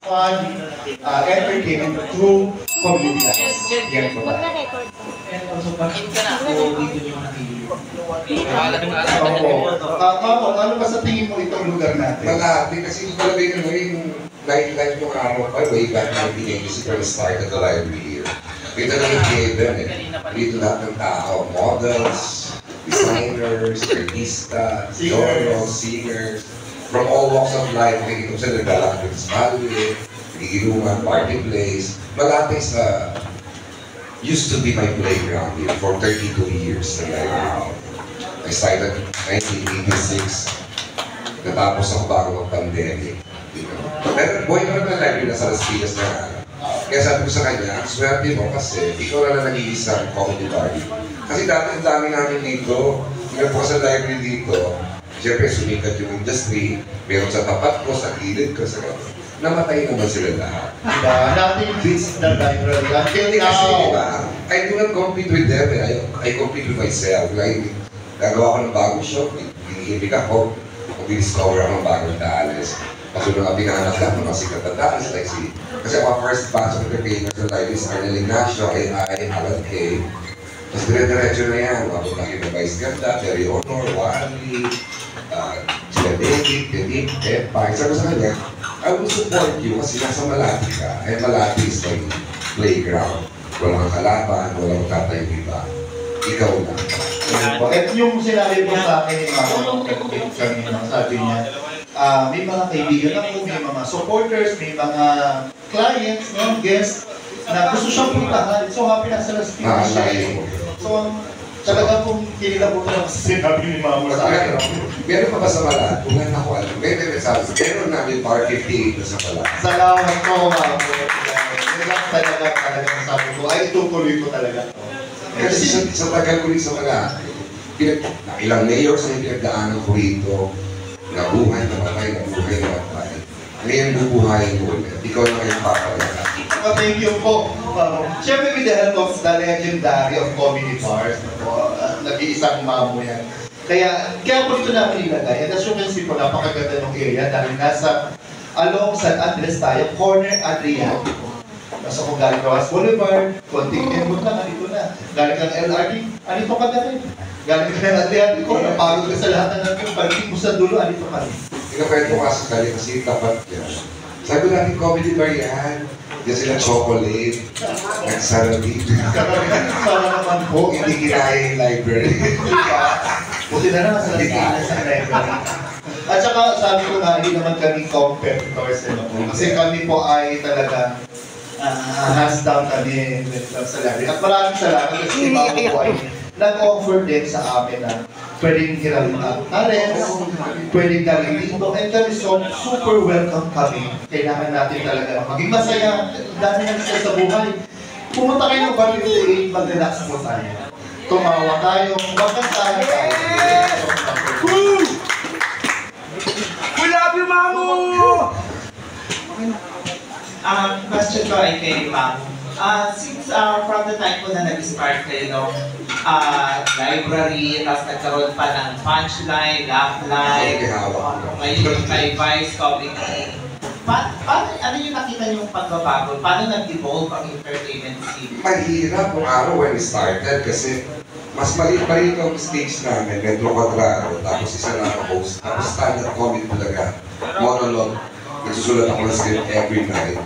fun, entertainment through community life. Yan po ba? And also, bakit po dito nyo nakili? Mamo, ano ba sa tingin mo itong lugar natin? Malati kasi talaga yung nightlife yung araw pa, way back in 1980s, when we started the library here. Dito na yung Haven eh. Dito lahat ng tao, models, designers, artistas, journals, singers, from all walks of life, nakikita sa naglalakad sa Malway, nagigilungan, party place. Malati sa used to be my playground here for 32 years na library. I started 1986. Natapos ako bago ng pandemic. Pero boy naman na library na sa Las Piñas na nga. Kaya sabi ko sa kanya, swerte mo kasi ikaw na nag-iisang comedy party. Kasi dati ang dami namin dito, tingnan po sa library dito, siyempre sumikat yung industry, meron sa tapat ko, sa gilid ko, sa gano'n. Namatay naman sila lahat. Diba? Nothing beats the library. Until Hindi kasi, now. diba? I do not compete with them. I compete with myself. Like, gagawa ko ng bagong show, hinihibig ako, mag-discover ako ng bagong talents. Kasi mga pinanganak lang ng mga sikat na talents, like kasi ako first batch of entertainers na like this, Arnel Ignacio, AI, Alan K. Tapos dire-diretso na yan, mga laki na Vice Ganda, Terry Honor, Wally, sila David, Petit, Peppa. Sabi ko sa kanya, I will support you kasi nasa Malati ka. Eh, Malati is like playground. Walang kalaban, walang tatay iba. Ikaw lang. At yung sinabi po sa akin ni Mama kanina, sabi niya, may mga kaibigan ako, may mga supporters, may mga clients, no, guests, na gusto siyang puntahan. So happy na sa Las Piñas siya. So talaga pong kinila po na sinabi ni Mama sa akin. Meron pa ba sa Malati? Kung nga ako alam, may mensahe. Meron namin party team na sa Malati. Salamat po, Mama. Yun lang talaga sabi ko, ay itutuloy ko talaga. Kasi sa tagal ko rin sa Malati, ilang mayors na yung pinagdaanan ko rito, nabuhay, namatay. Ngayon bubuhayin mo ulit. Ikaw na kayong papalala. Thank you po. Siyempre with the help of the legendary of comedy bars, nag-iisang Mamo yan. Kaya po ito namin nilagay. And as you can see po, napakaganda ng area dahil nasa along San Andres tayo, corner Adriatico. Nasa kung galing Rojas Boulevard, konting input lang, andito na. Galing kang LRT, andito ka na rin. Galing ka ng Adriatico, napagod ka sa lahat na natin. Pagdating mo sa dulo, andito ka rin. Ikakwento ka sa kali kasi tapat yan. Sabi natin, comedy bar yan. Diyan sila chocolate, nagsarabit. Sana naman po. Hindi kinaya yung library. Buti na naman sa library. At saka sabi ko nga, hindi naman kami competitors. Kasi kami po ay talaga hands down kami sa library. At maraming salamat kasi Mamo po ay nag-offer din sa amin na pwedeng hiralin ang talents, pwedeng galing dito, and kami super welcome kami. Kailangan natin talaga maging masaya, dami na sa buhay. Pumunta kayo ng Bar 58, mag-relax po tayo. Tumawa tayo, magkantahan tayo. We love you, Mamo! Question ko ay kay Mamo. Since from the time po na nag-start kayo ng library, tapos nagkaroon pa ng punchline, laugh line, ngayon may Vice Comedy. Ano yung nakita niyong pagbabago? Paano nag-evolve ang entertainment scene? Mahirap ng araw when we started kasi mas maliit pa rin ang stage namin, Metro Quadrado, tapos isa na ang host, tapos stand-up comedy talaga, monologue. Nagsusulat ako ng script every night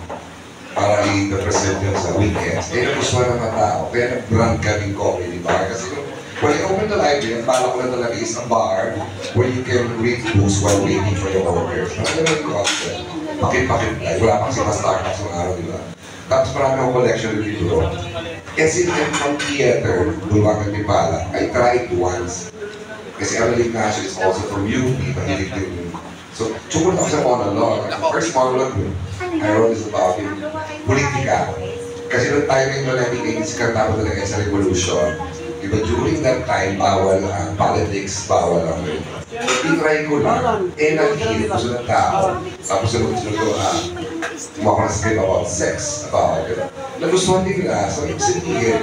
para i-present yun sa weekends. Kaya nagustuhan ng mga tao, kaya nag-brand kaming comedy bar. Kasi when you open the library, ang bala ko na talaga is a bar where you can read books while waiting for your orders. Ano yung concept? Pakit-pakit tayo. Wala pa kasi ma-startups ng araw, di ba? Tapos marami akong collection ng libro. Kasi ang theater, Bulwagan Pipala, I tried once. Kasi Arnel Ignacio is also from UP, mahilig din. So, sumulot ako sa monologue. First monologue, I wrote this about yung politika. Kasi nung tayo ngayon 1980s, kanta ko talaga sa revolution. Diba, during that time, bawal ang politics, bawal ang tinry ko lang, naghihilit ko sa tao. Tapos sunod ko, kumawa na script about sex, about it. Nagustuhan din nila, so ibig sabihin,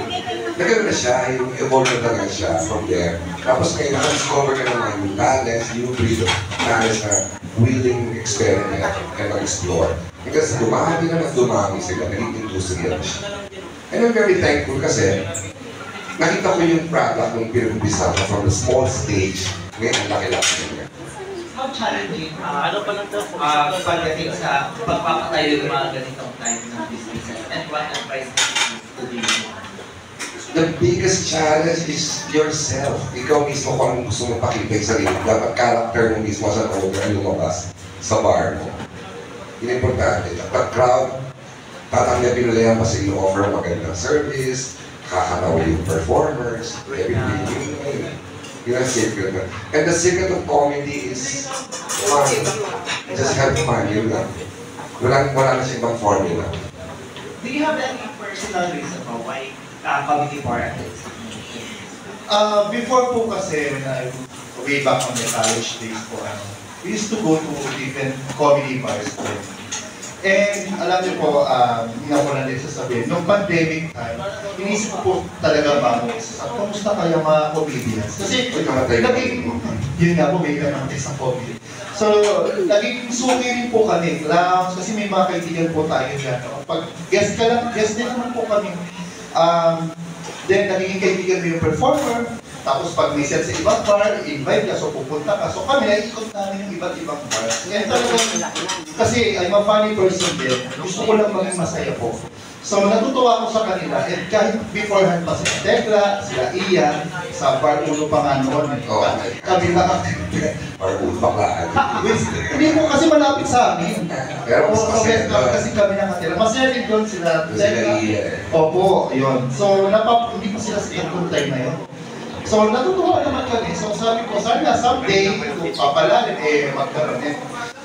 nagkaroon na siya, yung evolve na talaga siya from there. Tapos ngayon, na-discover ka naman yung talents, yung freedom, talents na willing experiment and mag-explore. Kasi dumami na dumami sila, naging industrial siya. And I'm very thankful kasi nakita ko yung product ng pinag-umpisa ko from the small stage, ngayon ang laki-laki niya. How challenging pagdating sa pagpapatayo ng mga ganitong type ng businesses and what advice to the The biggest challenge is yourself. Ikaw mismo kung anong gusto mo pakita sa sarili. Dapat character mo mismo sa owner ang lumabas sa bar mo. Yun importante. Dapat crowd, tatanggapin nila yan kasi i-offer magandang service, kakatawa yung performers, everything. Yun ang secret. And the secret of comedy is fun. Just have fun. Yun lang. Wala na siyang ibang formula. Do you have any personal reason why comedy bar artists? Before po kasi, when way back on the college days po, we used to go to different comedy bars po. And alam niyo po, hindi na po na din sasabihin, nung pandemic time, inisip ko po talaga kumusta kaya mga comedians? Kasi, yun nga po, may namatay sa COVID. So, naging suki rin po kami, clowns, kasi may mga kaibigan po tayo dyan. Pag guest din naman po kami. Then, naging kaibigan mo yung performer. Tapos, pag may set sa ibang bar, invite ka, so pupunta ka. So, kami, naikot namin yung iba't ibang bar. Yan talagang, kasi I'm a funny person din. Gusto ko lang maging masaya po. So, natutuwa ko sa kanila. And kahit beforehand pa sila Tekla, sila Ian, sa bar ulo pa nga noon. Kami na Or baklaan. Hindi po kasi malapit sa amin. Pero mas masaya doon. Kasi kami nakatira. Masaya rin doon sila. Sila Ian. Opo, yun. So, hindi pa sila sa kung time na yun. So, natutuwa naman kami. So, sabi ko, sana someday, kung papalalim, magkaroon.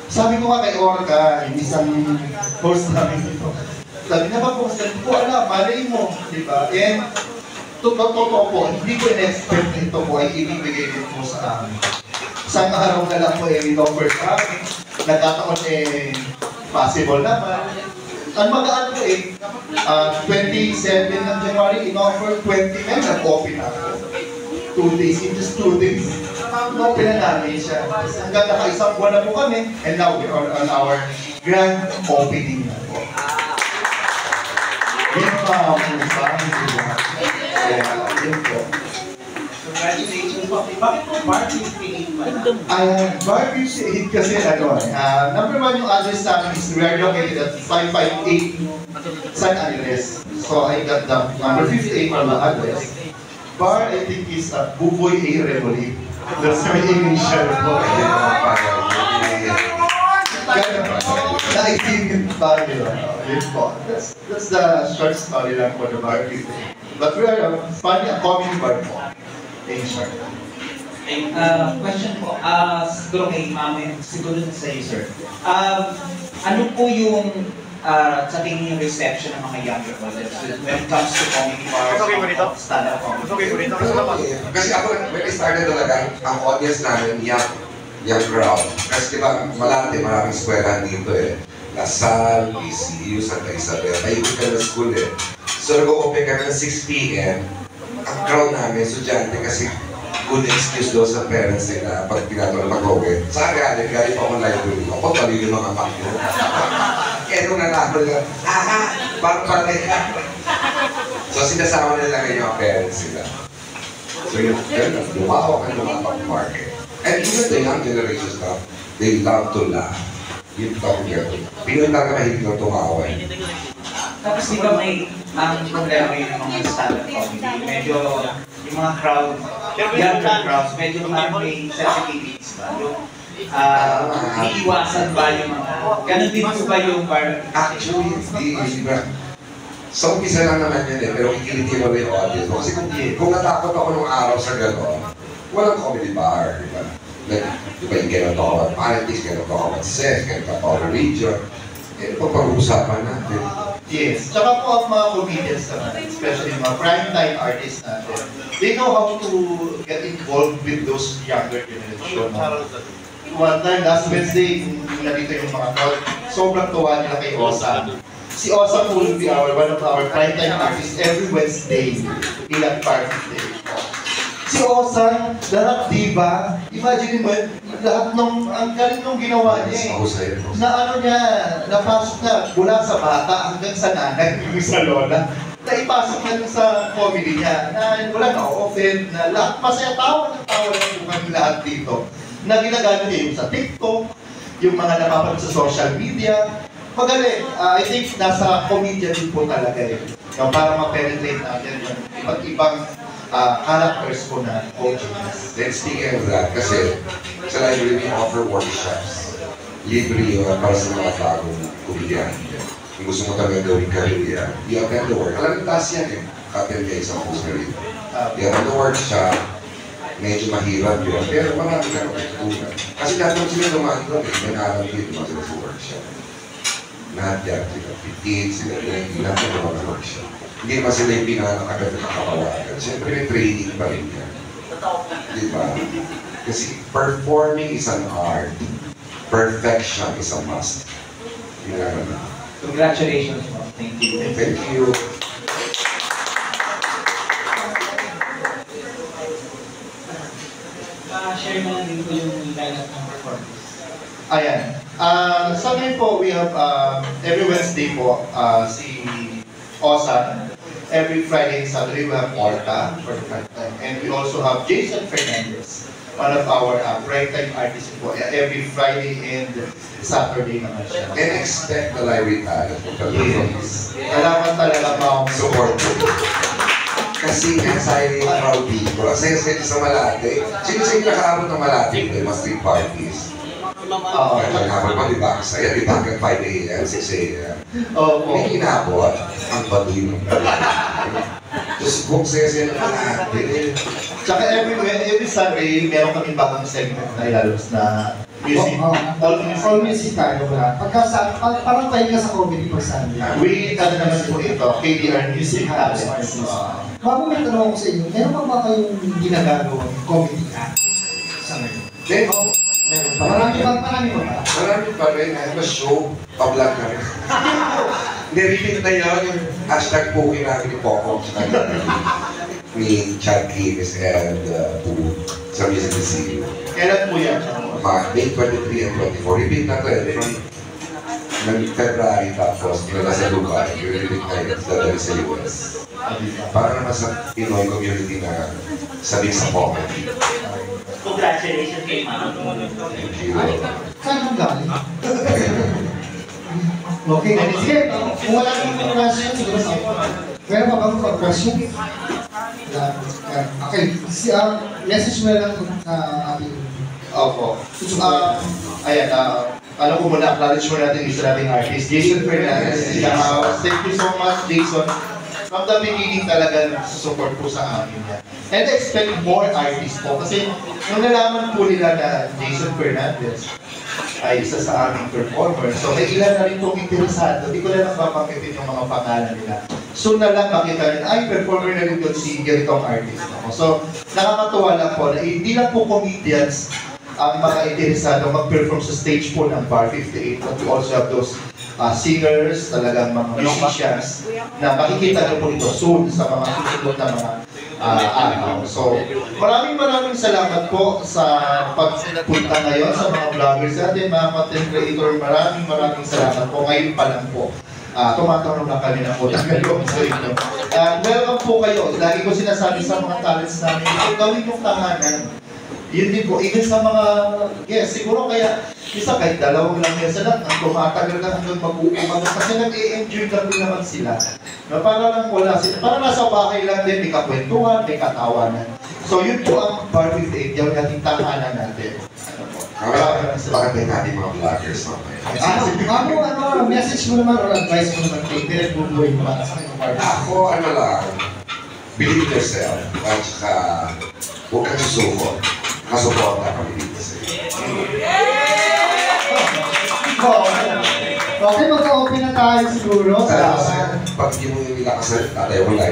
Sabi ko nga kay Orca, yung isang host namin dito. Sabi na ba po, sabi ko, malay mo, di ba? And, totoo po, hindi ko in-expect na ito po ay ibibigay din po sa amin. Isang araw na lang po, in-offer sa amin. Nagkataon, possible naman. Ang mag-ano po 27 ng January, in-offer 20 men, nag-open ako. 2 days, in just 2 days. No, namin siya. Hanggang naka-isang buwan na po kami, and now we are on our grand opening na po. Yun pa ang usahin sila. Yun po. Congratulations po. Bakit po Barbie Create ba? Barbie Create kasi number 1 yung address namin is we are located at 558 San Andres. So I got the number 58 from the address. Bar, I think, is Buboy A. Revoli. That's my initial po. Naisipin tayo. Yun po. That's the short story lang for the bar. But we are a comedy bar po. In short. Question po, siguro kay Mami, siguro na sa iyo, sir. Ano po yung sa tingin yung reception ng mga younger audience when it comes to comedy bars, stand-up comedy? Kasi ako, when I started talaga, ang audience namin, young crowd. Kasi diba, maraming eskwelahan dito Lasal, ECU, Santa Isabel, ayun ka na school So nag-open kami ng 6 p.m. Ang crowd namin, estudyante kasi good excuse daw sa parents nila pag pinatawag mag-open. Saka galing pa akong library. Ako, talino ng amak nyo. Kaya nung nalaman nila, parang patay ka. So sinasama nila ngayon yung parents nila. So yun, lumawak ang market. And even the young generations now, they love to laugh. Yung talking Pinoy talaga mahilig ng tumawa. Tapos di ba may problema yung mga stand-up comedy? Medyo yung mga crowd, younger crowds, medyo may sensitivities ba? Yung iiwasan ba yung mga... Ganon din po ba yung bar? Actually, hindi ba? Sa umpisa lang naman yun pero kikiliti mo na yung audience. Kasi kung natakot ako nung araw sa gano'n, walang comedy bar, di ba? Di ba yung gano'n talk about politics, gano'n talk about sex, gano'n talk about religion. Pag-uusapan natin. Yes. Tsaka po ang mga comedians naman, especially mga prime-time artists natin, they know how to get involved with those younger generation. One time, last Wednesday, nandito yung mga crowd, sobrang tuwa nila kay Osa. Si Osa po will be one of our prime-time artists every Wednesday, ilang party day. Si Osa, lahat diba, imagine mo, lahat nung, ang galing nung ginawa niya eh. Na ano niya, napasok na mula sa bata hanggang sa nanay, yung sa lola. Na ipasok na sa comedy niya, na wala na offend, na lahat masaya tawa ng tawa ng kami lahat dito. Na ginagamit niya yung sa TikTok, yung mga napapanood sa social media. Magaling, I think nasa comedian din po talaga eh. Yung para ma-penetrate natin yung iba't ibang characters po na coaches. Then speaking of that, kasi sa library we offer workshops. Libre yun para sa mga bagong komedyan. Kung gusto mo talaga gawing career, i-attend the work. Alam mo, taas yan eh. Attend ka isang post career. I-attend the workshop, medyo mahirap yun. Pero marami ka natutunan. Kasi lahat ng sila dumaan doon eh. May naalam dito mga sila sa workshop. Lahat yan, sila 15, sila 20, lahat ng mga workshop. Hindi naman sila yung pinanakagad na nakapawagan. Siyempre may training pa rin yan. Diba? Kasi performing is an art. Perfection is a must. Congratulations, Mom. Thank you. Thank you. Share mo lang din po yung lineup ng performance. Ayan. Sa ngayon po, we have every Wednesday po, si Osa. Every Friday and Saturday, we have Orta for the prime time. And we also have Jason Fernandez, one of our prime time artists po. Every Friday and Saturday naman siya. And expect the library talent to Yes. Kailangan talaga support po. Kasi anxiety yung crowd dito. Saya-saya sa Malate. Sino sa inyo nakaabot ng Malate? May mga street parties. Nakaabot pa, di ba? Saya, di ba? Hanggang 5 a.m., 6 a.m. May kinabot. Ang baduy ng Diyos kong saya-saya ng Malate. Tsaka every Sunday, meron kami bagong segment na ilalabas na music. All music tayo wala. Parang tayo ka sa comedy pag Sunday. We, naman po ito, KDR Music Talents. Bago may tanong ko sa inyo, meron pa ba kayong ginagagawang comedy act sa ngayon? Meron pa. Marami pa. Marami pa rin. I have a show. Pa-vlog na rin. Niripit na yun yung hashtag poking namin ni Poco. Ni Chad Kimis and Poo sa Music Museum. Kailan po yan? May 23 and 24. Repeat na to eh. From February tapos nila sa Dubai. Repeat na yun. Dadali sa US. Para naman sa Pinoy community na sabihin sa comedy. Congratulations kay Ma'am. Thank you. Saan ang galing? Okay, sige. Kung wala nang question, siguro sa ako. Meron pa bang question? Okay, message mo lang sa ating... Opo. Ayan, alam ko muna, acknowledge mo natin isa nating artist, Jason Fernandez. Thank you so much, Jason. From the beginning talaga support po sa amin yan. And expect more artists po. Kasi nung nalaman po nila na Jason Fernandez ay isa sa aming performer, so may ilan na rin pong interesado. Hindi ko na napapangkitin yung mga pangalan nila. Soon na lang makita rin, ay performer na rin doon si ganitong artist. So nakakatuwa lang po na hindi lang po comedians ang mga interesado mag-perform sa stage po ng Bar 58, but we also have those singers, talagang mga musicians na makikita nyo po ito soon sa mga susunod na mga araw. So, maraming salamat po sa pagpunta ngayon sa mga vloggers natin, mga content creator. Maraming salamat po. Ngayon pa lang po. Tumatanong na kami na po tagalog sa inyo. Welcome po kayo. Lagi ko sinasabi sa mga talents namin, gawin yung tahanan. Yun din po, even sa mga guests, siguro kaya isa kahit dalawang lang yan sa lahat, ang tumatagal na hanggang mag-uumag kasi nag-i-enjoy lang din naman sila. Na para lang wala sila, para nasa bahay lang din, may kakwentuhan, may katawanan. So yun po ang Bar 58, yung nating tahanan natin. Bakit din natin mga vloggers mamaya? Message mo naman or advice mo naman kay Derek Buboy mo para sa kanyang Bar 58? Ako, lang, believe yourself, at saka huwag kang susuko. Masuporta kami dito sa iyo. Okay, mag-open na tayo siguro. Pag hindi mo yung nilakasan, tatay mo lang.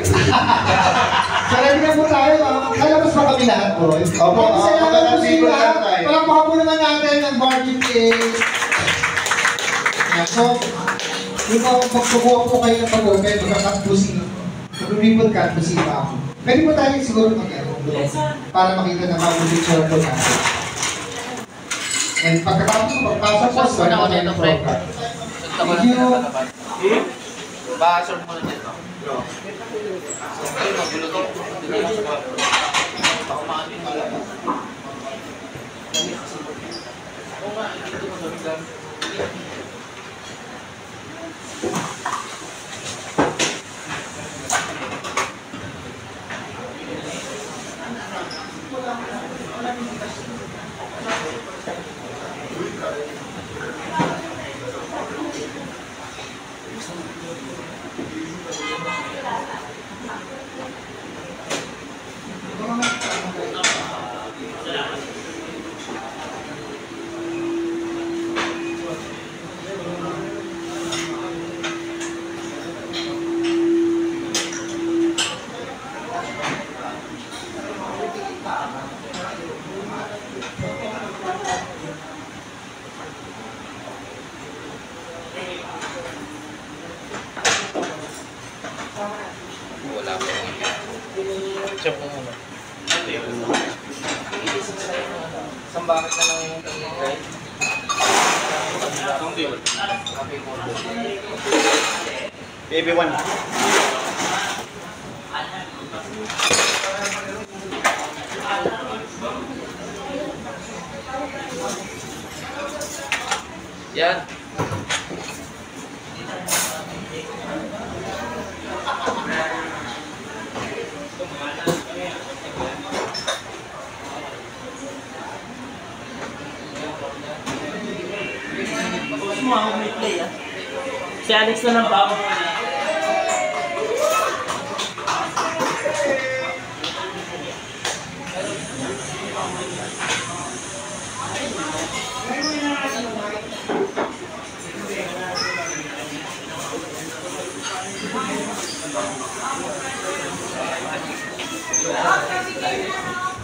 Sarili na po tayo. Kalabas pa kami lahat, boy. Opo, magandang table lang tayo. Palakpakan po naman natin ng Bar 58. So, yung magsubukan po kayo ng pag-open, magkakatbusin. Mag-report catbusin pa ako. Pwede po tayo siguro mag-ano para makita na mga picture po natin. And pagkatapos ko, pagpasok ko, start na kayo ng program. Thank you. Basol mo na dito. Wala po. Siya po muna. Isang bakit na lang yung right? Baby one. Yan. Mo ako may play Si Alex na lang ba ako? Thank you.